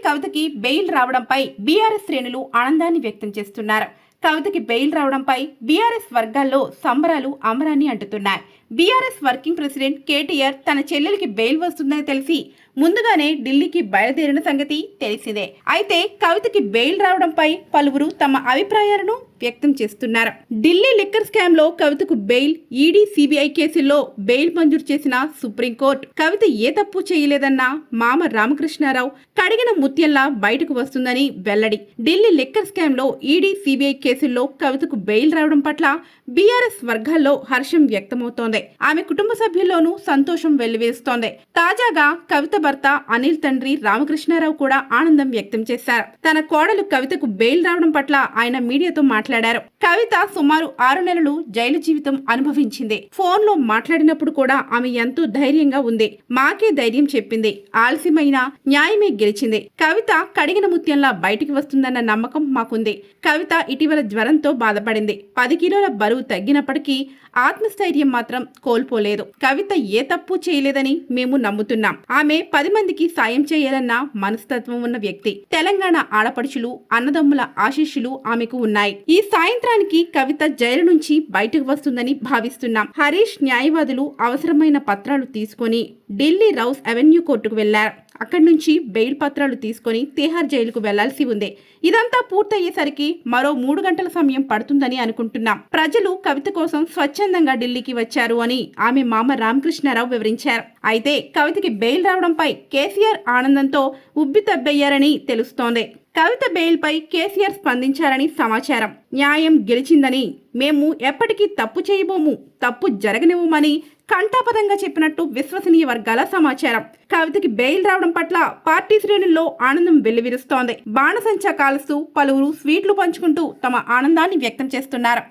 కవితకి bail రావడంపై BRS శ్రేణులు ఆనందాన్ని వ్యక్తం చేస్తున్నారు. కవితకి బెయిల్ రావడంపై బీఆర్ఎస్ వర్గాల్లో సంబరాలు అమరాన్ని అంటుతున్నాయి. బీఆర్ఎస్ వర్కింగ్ ప్రెసిడెంట్ కేటీఆర్ తన చెల్లెలికి బెయిల్ వస్తుందని తెలిసి ముందుగానే ఢిల్లీకి బయలుదేరిన సంగతి తెలిసిందే. అయితే కవితకి బెయిల్ రావడంపై పలువురు తమ అభిప్రాయాలను వ్యక్తం చేస్తున్నారు. ఢిల్లీ లిక్కర్ స్కామ్ లో కవితకు బెయిల్, ఈడీ, సిబిఐ కేసుల్లో బెయిల్ మంజూరు చేసిన సుప్రీంకోర్టు కవిత ఏ తప్పు చేయలేదన్న మామ రామకృష్ణారావు కడిగిన ముత్యంలా బయటకు వస్తుందని వెల్లడి. ఢిల్లీ లిక్కర్ స్కామ్ లో ఈడీ, సిబిఐ కేసుల్లో కవితకు బెయిల్ రావడం పట్ల బీఆర్ఎస్ వర్గాల్లో హర్షం వ్యక్తమవుతోంది. ఆమె కుటుంబ సభ్యుల్లోనూ సంతోషం వెల్లివేస్తోంది. తాజాగా కవిత భర్త అనిల్ తండ్రి రామకృష్ణారావు కూడా ఆనందం వ్యక్తం చేశారు. తన కోడలు కవితకు బెయిల్ రావడం పట్ల ఆయన మీడియాతో మాట్లాడారు. కవిత సుమారు 6 నెలలు జైలు జీవితం అనుభవించింది. ఫోన్ లో మాట్లాడినప్పుడు కూడా ఆమె ఎంతో ధైర్యంగా ఉంది. మాకే ధైర్యం చెప్పింది. ఆలస్యమైన న్యాయమే గెలిచింది. కవిత కడిగిన ముత్యంలా బయటికి వస్తుందన్న నమ్మకం మాకుంది. కవిత ఇటీవల జ్వరంతో బాధపడింది. 10 కిలోల బరువు తగ్గినప్పటికీ ఆత్మస్థైర్యం మాత్రం కోల్పోలేదు. కవిత ఏ తప్పు చేయలేదని మేము నమ్ముతున్నాం. ఆమె 10 మందికి సాయం చేయాలన్న మనస్తత్వం ఉన్న వ్యక్తి. తెలంగాణ ఆడపడుచులు, అన్నదమ్ముల ఆశీస్సులు ఆమెకు ఉన్నాయి. ఈ సాయంత్రానికి కవిత జైలు నుంచి బయటకు వస్తుందని భావిస్తున్నాం. హరీష్ న్యాయవాదులు అవసరమైన పత్రాలు తీసుకొని ఢిల్లీ రౌస్ అవెన్యూ కోర్టుకు వెళ్లారు. అక్కడి నుంచి బెయిల్ పత్రాలు తీసుకొని తిహార్ జైలుకు వెళ్లాల్సి ఉంది. ఇదంతా పూర్తయ్యేసరికి మరో 3 గంటల సమయం పడుతుందని అనుకుంటున్నాం. ప్రజలు కవిత కోసం స్వచ్ఛందంగా ఢిల్లీకి వచ్చారు అని ఆమె మామ రామకృష్ణారావు వివరించారు. అయితే కవితకి బెయిల్ రావడంపై కేసీఆర్ ఆనందంతో ఉబ్బితబ్బయ్యారని తెలుస్తోంది. కవిత బెయిల్ పై కేసీఆర్ స్పందించారని సమాచారం. న్యాయం గెలిచిందని, మేము ఎప్పటికీ తప్పు చేయబోము, తప్పు జరగనివ్వమని కంఠాపదంగా చెప్పినట్టు విశ్వసనీయ వర్గాల సమాచారం. కవితకి బెయిల్ రావడం పట్ల పార్టీ శ్రేణుల్లో ఆనందం వెల్లివిరుస్తోంది. బాణసంచా కాలుస్తూ పలువురు స్వీట్లు పంచుకుంటూ తమ ఆనందాన్ని వ్యక్తం చేస్తున్నారు.